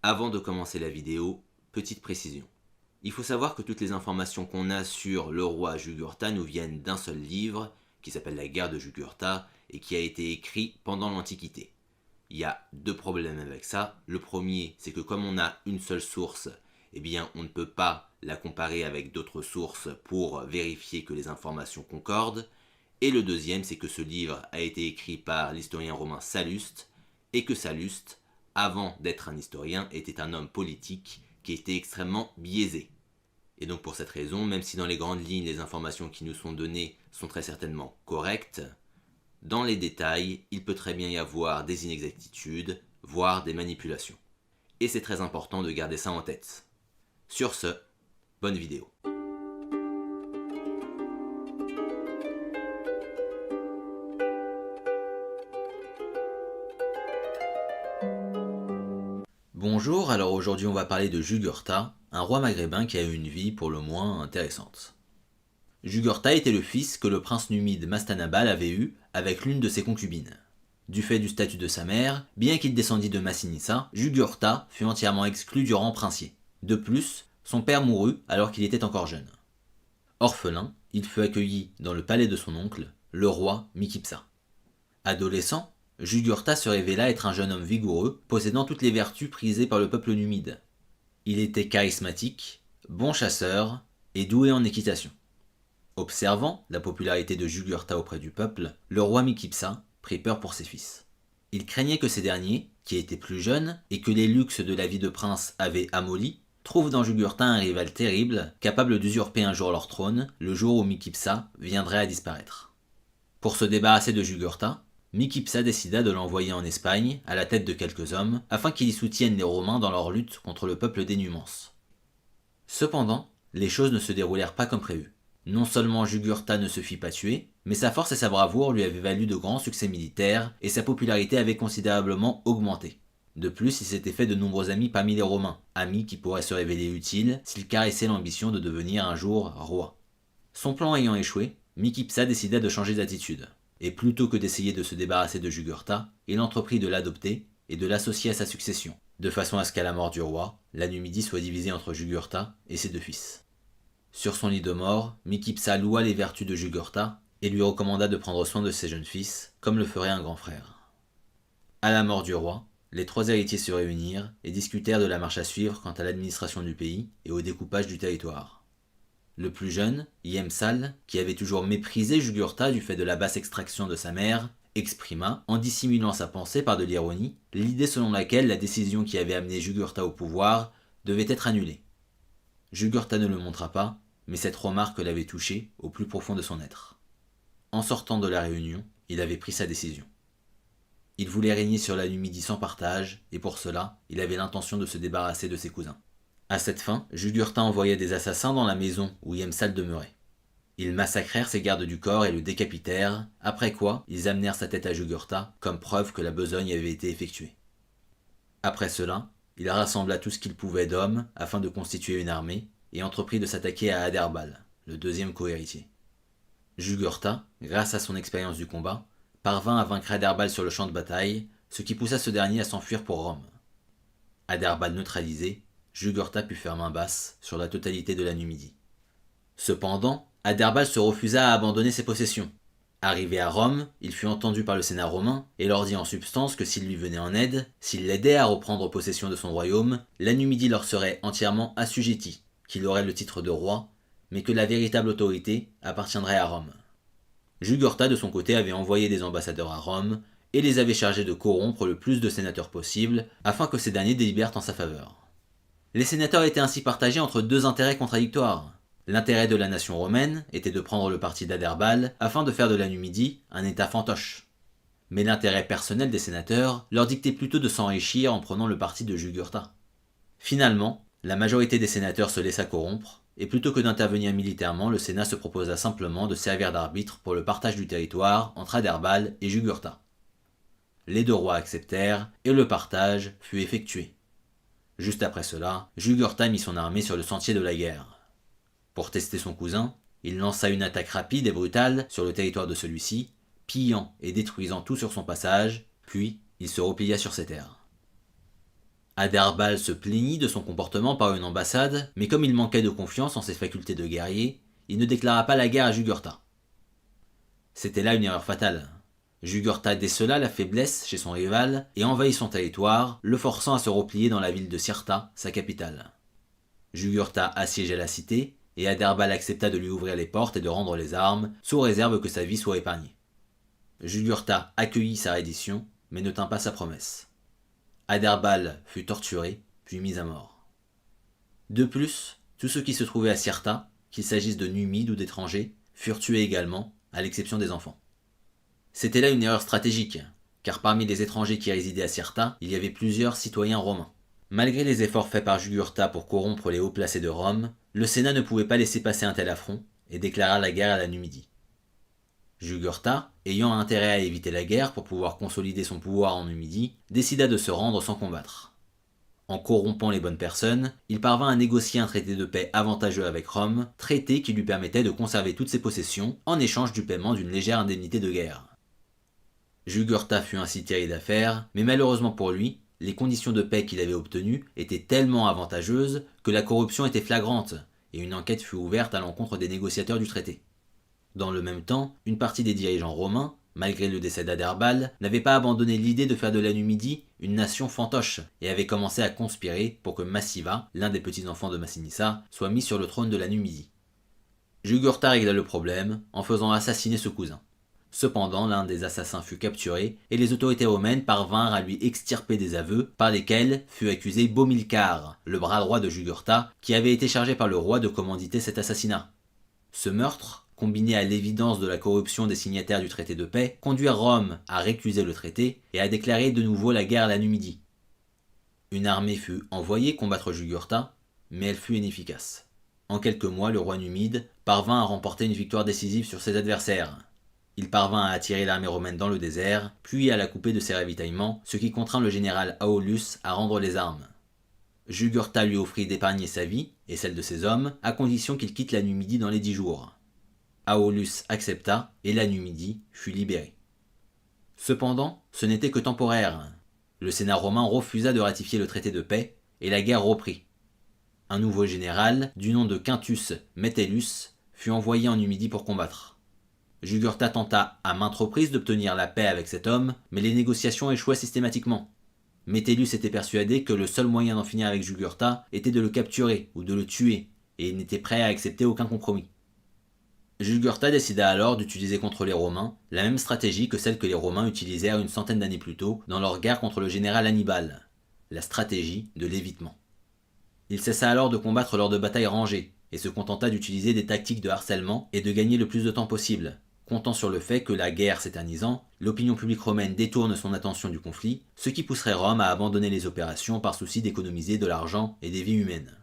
Avant de commencer la vidéo, petite précision. Il faut savoir que toutes les informations qu'on a sur le roi Jugurtha nous viennent d'un seul livre, qui s'appelle La guerre de Jugurtha, et qui a été écrit pendant l'Antiquité. Il y a deux problèmes avec ça. Le premier, c'est que comme on a une seule source, eh bien on ne peut pas la comparer avec d'autres sources pour vérifier que les informations concordent. Et le deuxième, c'est que ce livre a été écrit par l'historien romain Salluste, et que Salluste, avant d'être un historien, était un homme politique qui était extrêmement biaisé. Et donc pour cette raison, même si dans les grandes lignes les informations qui nous sont données sont très certainement correctes, dans les détails, il peut très bien y avoir des inexactitudes, voire des manipulations. Et c'est très important de garder ça en tête. Sur ce, bonne vidéo. Bonjour, alors aujourd'hui on va parler de Jugurtha, un roi maghrébin qui a eu une vie pour le moins intéressante. Jugurtha était le fils que le prince numide Mastanabal avait eu avec l'une de ses concubines. Du fait du statut de sa mère, bien qu'il descendît de Massinissa, Jugurtha fut entièrement exclu du rang princier. De plus, son père mourut alors qu'il était encore jeune. Orphelin, il fut accueilli dans le palais de son oncle, le roi Mikipsa. Adolescent, Jugurtha se révéla être un jeune homme vigoureux, possédant toutes les vertus prisées par le peuple numide. Il était charismatique, bon chasseur et doué en équitation. Observant la popularité de Jugurtha auprès du peuple, le roi Mikipsa prit peur pour ses fils. Il craignait que ces derniers, qui étaient plus jeunes et que les luxes de la vie de prince avaient amolli, trouvent dans Jugurtha un rival terrible, capable d'usurper un jour leur trône, le jour où Mikipsa viendrait à disparaître. Pour se débarrasser de Jugurtha, Mikipsa décida de l'envoyer en Espagne, à la tête de quelques hommes, afin qu'ils y soutiennent les Romains dans leur lutte contre le peuple des Numans. Cependant, les choses ne se déroulèrent pas comme prévu. Non seulement Jugurtha ne se fit pas tuer, mais sa force et sa bravoure lui avaient valu de grands succès militaires, et sa popularité avait considérablement augmenté. De plus, il s'était fait de nombreux amis parmi les Romains, amis qui pourraient se révéler utiles s'il caressait l'ambition de devenir un jour roi. Son plan ayant échoué, Mikipsa décida de changer d'attitude. Et plutôt que d'essayer de se débarrasser de Jugurtha, il entreprit de l'adopter et de l'associer à sa succession, de façon à ce qu'à la mort du roi, la Numidie soit divisée entre Jugurtha et ses deux fils. Sur son lit de mort, Mikipsa loua les vertus de Jugurtha et lui recommanda de prendre soin de ses jeunes fils, comme le ferait un grand frère. À la mort du roi, les trois héritiers se réunirent et discutèrent de la marche à suivre quant à l'administration du pays et au découpage du territoire. Le plus jeune, Yemsal, qui avait toujours méprisé Jugurtha du fait de la basse extraction de sa mère, exprima, en dissimulant sa pensée par de l'ironie, l'idée selon laquelle la décision qui avait amené Jugurtha au pouvoir devait être annulée. Jugurtha ne le montra pas, mais cette remarque l'avait touché au plus profond de son être. En sortant de la réunion, il avait pris sa décision. Il voulait régner sur la Numidie sans partage, et pour cela, il avait l'intention de se débarrasser de ses cousins. À cette fin, Jugurtha envoya des assassins dans la maison où Yemsal demeurait. Ils massacrèrent ses gardes du corps et le décapitèrent, après quoi ils amenèrent sa tête à Jugurtha comme preuve que la besogne avait été effectuée. Après cela, il rassembla tout ce qu'il pouvait d'hommes afin de constituer une armée et entreprit de s'attaquer à Aderbal, le deuxième cohéritier. Jugurtha, grâce à son expérience du combat, parvint à vaincre Aderbal sur le champ de bataille, ce qui poussa ce dernier à s'enfuir pour Rome. Aderbal neutralisé, Jugurtha put faire main basse sur la totalité de la Numidie. Cependant, Aderbal se refusa à abandonner ses possessions. Arrivé à Rome, il fut entendu par le Sénat romain et leur dit en substance que s'il lui venait en aide, s'il l'aidait à reprendre possession de son royaume, la Numidie leur serait entièrement assujettie, qu'il aurait le titre de roi, mais que la véritable autorité appartiendrait à Rome. Jugurtha de son côté avait envoyé des ambassadeurs à Rome et les avait chargés de corrompre le plus de sénateurs possible afin que ces derniers délibèrent en sa faveur. Les sénateurs étaient ainsi partagés entre deux intérêts contradictoires. L'intérêt de la nation romaine était de prendre le parti d'Aderbal afin de faire de la Numidie un état fantoche. Mais l'intérêt personnel des sénateurs leur dictait plutôt de s'enrichir en prenant le parti de Jugurtha. Finalement, la majorité des sénateurs se laissa corrompre, et plutôt que d'intervenir militairement, le Sénat se proposa simplement de servir d'arbitre pour le partage du territoire entre Aderbal et Jugurtha. Les deux rois acceptèrent, et le partage fut effectué. Juste après cela, Jugurtha mit son armée sur le sentier de la guerre. Pour tester son cousin, il lança une attaque rapide et brutale sur le territoire de celui-ci, pillant et détruisant tout sur son passage, puis il se replia sur ses terres. Adherbal se plaignit de son comportement par une ambassade, mais comme il manquait de confiance en ses facultés de guerrier, il ne déclara pas la guerre à Jugurtha. C'était là une erreur fatale. Jugurtha décela la faiblesse chez son rival et envahit son territoire, le forçant à se replier dans la ville de Cirta, sa capitale. Jugurtha assiégea la cité, et Adherbal accepta de lui ouvrir les portes et de rendre les armes, sous réserve que sa vie soit épargnée. Jugurtha accueillit sa reddition, mais ne tint pas sa promesse. Adherbal fut torturé, puis mis à mort. De plus, tous ceux qui se trouvaient à Cirta, qu'il s'agisse de Numides ou d'étrangers, furent tués également, à l'exception des enfants. C'était là une erreur stratégique, car parmi les étrangers qui résidaient à Cirta, il y avait plusieurs citoyens romains. Malgré les efforts faits par Jugurtha pour corrompre les hauts placés de Rome, le Sénat ne pouvait pas laisser passer un tel affront et déclara la guerre à la Numidie. Jugurtha, ayant intérêt à éviter la guerre pour pouvoir consolider son pouvoir en Numidie, décida de se rendre sans combattre. En corrompant les bonnes personnes, il parvint à négocier un traité de paix avantageux avec Rome, traité qui lui permettait de conserver toutes ses possessions en échange du paiement d'une légère indemnité de guerre. Jugurtha fut ainsi tiré d'affaire, mais malheureusement pour lui, les conditions de paix qu'il avait obtenues étaient tellement avantageuses que la corruption était flagrante, et une enquête fut ouverte à l'encontre des négociateurs du traité. Dans le même temps, une partie des dirigeants romains, malgré le décès d'Adherbal, n'avait pas abandonné l'idée de faire de la Numidie une nation fantoche, et avait commencé à conspirer pour que Massiva, l'un des petits-enfants de Massinissa, soit mis sur le trône de la Numidie. Jugurtha régla le problème en faisant assassiner ce cousin. Cependant, l'un des assassins fut capturé et les autorités romaines parvinrent à lui extirper des aveux par lesquels fut accusé Bomilcar, le bras droit de Jugurtha, qui avait été chargé par le roi de commanditer cet assassinat. Ce meurtre, combiné à l'évidence de la corruption des signataires du traité de paix, conduit Rome à récuser le traité et à déclarer de nouveau la guerre à la Numidie. Une armée fut envoyée combattre Jugurtha, mais elle fut inefficace. En quelques mois, le roi numide parvint à remporter une victoire décisive sur ses adversaires. Il parvint à attirer l'armée romaine dans le désert, puis à la couper de ses ravitaillements, ce qui contraint le général Aulus à rendre les armes. Jugurtha lui offrit d'épargner sa vie, et celle de ses hommes, à condition qu'il quitte la Numidie dans les 10 jours. Aulus accepta, et la Numidie fut libérée. Cependant, ce n'était que temporaire. Le Sénat romain refusa de ratifier le traité de paix, et la guerre reprit. Un nouveau général, du nom de Quintus Metellus, fut envoyé en Numidie pour combattre. Jugurtha tenta à maintes reprises d'obtenir la paix avec cet homme, mais les négociations échouaient systématiquement. Metellus était persuadé que le seul moyen d'en finir avec Jugurtha était de le capturer ou de le tuer, et il n'était prêt à accepter aucun compromis. Jugurtha décida alors d'utiliser contre les Romains la même stratégie que celle que les Romains utilisèrent une centaine d'années plus tôt dans leur guerre contre le général Hannibal, la stratégie de l'évitement. Il cessa alors de combattre lors de batailles rangées, et se contenta d'utiliser des tactiques de harcèlement et de gagner le plus de temps possible, comptant sur le fait que la guerre s'éternisant, l'opinion publique romaine détourne son attention du conflit, ce qui pousserait Rome à abandonner les opérations par souci d'économiser de l'argent et des vies humaines.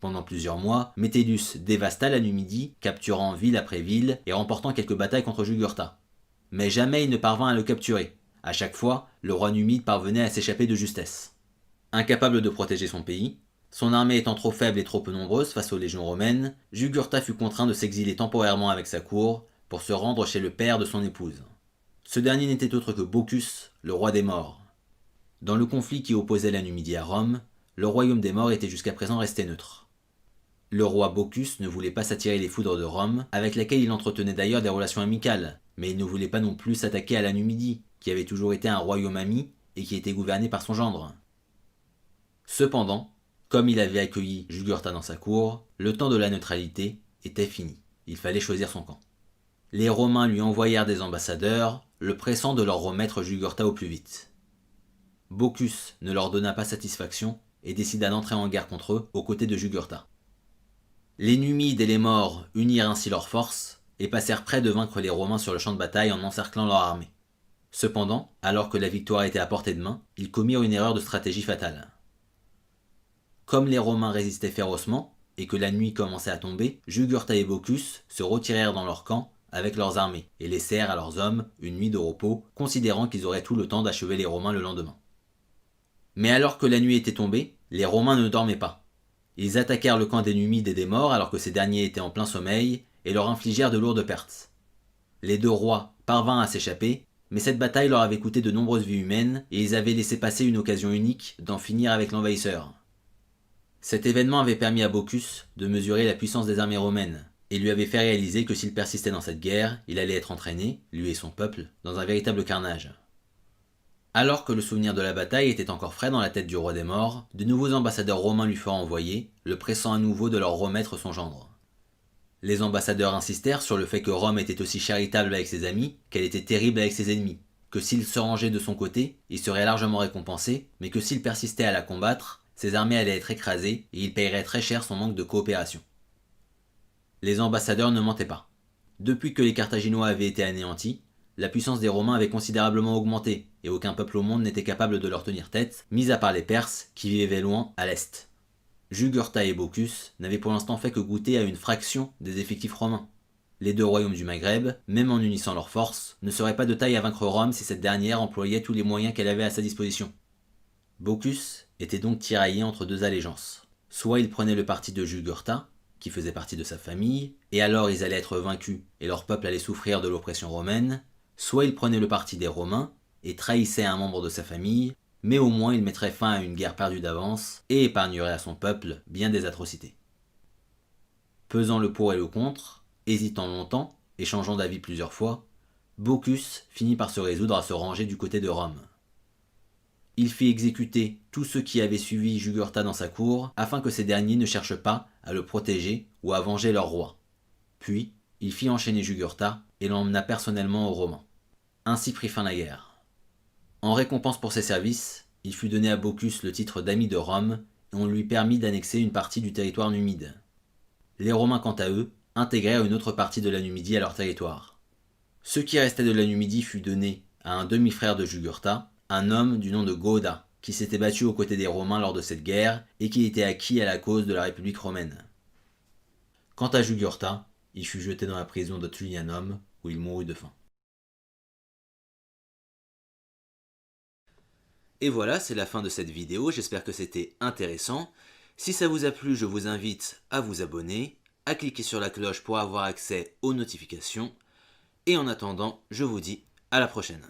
Pendant plusieurs mois, Metellus dévasta la Numidie, capturant ville après ville et remportant quelques batailles contre Jugurtha. Mais jamais il ne parvint à le capturer. À chaque fois, le roi numide parvenait à s'échapper de justesse. Incapable de protéger son pays, son armée étant trop faible et trop peu nombreuse face aux légions romaines, Jugurtha fut contraint de s'exiler temporairement avec sa cour pour se rendre chez le père de son épouse. Ce dernier n'était autre que Bocchus, le roi des morts. Dans le conflit qui opposait la Numidie à Rome, le royaume des morts était jusqu'à présent resté neutre. Le roi Bocchus ne voulait pas s'attirer les foudres de Rome, avec laquelle il entretenait d'ailleurs des relations amicales, mais il ne voulait pas non plus s'attaquer à la Numidie, qui avait toujours été un royaume ami et qui était gouverné par son gendre. Cependant, comme il avait accueilli Jugurtha dans sa cour, le temps de la neutralité était fini. Il fallait choisir son camp. Les Romains lui envoyèrent des ambassadeurs, le pressant de leur remettre Jugurtha au plus vite. Bocchus ne leur donna pas satisfaction et décida d'entrer en guerre contre eux aux côtés de Jugurtha. Les Numides et les Morts unirent ainsi leurs forces et passèrent près de vaincre les Romains sur le champ de bataille en encerclant leur armée. Cependant, alors que la victoire était à portée de main, ils commirent une erreur de stratégie fatale. Comme les Romains résistaient férocement et que la nuit commençait à tomber, Jugurtha et Bocchus se retirèrent dans leur camp avec leurs armées et laissèrent à leurs hommes une nuit de repos, considérant qu'ils auraient tout le temps d'achever les Romains le lendemain. Mais alors que la nuit était tombée, les Romains ne dormaient pas. Ils attaquèrent le camp des Numides et des Morts alors que ces derniers étaient en plein sommeil et leur infligèrent de lourdes pertes. Les deux rois parvinrent à s'échapper, Mais cette bataille leur avait coûté de nombreuses vies humaines et ils avaient laissé passer une occasion unique d'en finir avec l'envahisseur. Cet événement avait permis à Bocchus de mesurer la puissance des armées romaines et lui avait fait réaliser que s'il persistait dans cette guerre, il allait être entraîné, lui et son peuple, dans un véritable carnage. Alors que le souvenir de la bataille était encore frais dans la tête du roi des morts, de nouveaux ambassadeurs romains lui furent envoyés, le pressant à nouveau de leur remettre son gendre. Les ambassadeurs insistèrent sur le fait que Rome était aussi charitable avec ses amis qu'elle était terrible avec ses ennemis, que s'il se rangeait de son côté, il serait largement récompensé, mais que s'il persistait à la combattre, ses armées allaient être écrasées et il paierait très cher son manque de coopération. Les ambassadeurs ne mentaient pas. Depuis que les Carthaginois avaient été anéantis, la puissance des Romains avait considérablement augmenté et aucun peuple au monde n'était capable de leur tenir tête, mis à part les Perses qui vivaient loin à l'est. Jugurtha et Bocchus n'avaient pour l'instant fait que goûter à une fraction des effectifs romains. Les deux royaumes du Maghreb, même en unissant leurs forces, ne seraient pas de taille à vaincre Rome si cette dernière employait tous les moyens qu'elle avait à sa disposition. Bocchus était donc tiraillé entre deux allégeances. Soit il prenait le parti de Jugurtha, qui faisait partie de sa famille, et alors ils allaient être vaincus et leur peuple allait souffrir de l'oppression romaine, soit il prenait le parti des Romains et trahissait un membre de sa famille, mais au moins il mettrait fin à une guerre perdue d'avance et épargnerait à son peuple bien des atrocités. Pesant le pour et le contre, hésitant longtemps et changeant d'avis plusieurs fois, Bocchus finit par se résoudre à se ranger du côté de Rome. Il fit exécuter tous ceux qui avaient suivi Jugurtha dans sa cour afin que ces derniers ne cherchent pas à le protéger ou à venger leur roi. Puis, il fit enchaîner Jugurtha et l'emmena personnellement aux Romains. Ainsi prit fin la guerre. En récompense pour ses services, il fut donné à Bocchus le titre d'ami de Rome et on lui permit d'annexer une partie du territoire numide. Les Romains, quant à eux, intégrèrent une autre partie de la Numidie à leur territoire. Ce qui restait de la Numidie fut donné à un demi-frère de Jugurtha, un homme du nom de Gauda, qui s'était battu aux côtés des Romains lors de cette guerre et qui était acquis à la cause de la République romaine. Quant à Jugurtha, il fut jeté dans la prison de Tullianum, où il mourut de faim. Et voilà, c'est la fin de cette vidéo, j'espère que c'était intéressant. Si ça vous a plu, je vous invite à vous abonner, à cliquer sur la cloche pour avoir accès aux notifications. Et en attendant, je vous dis à la prochaine.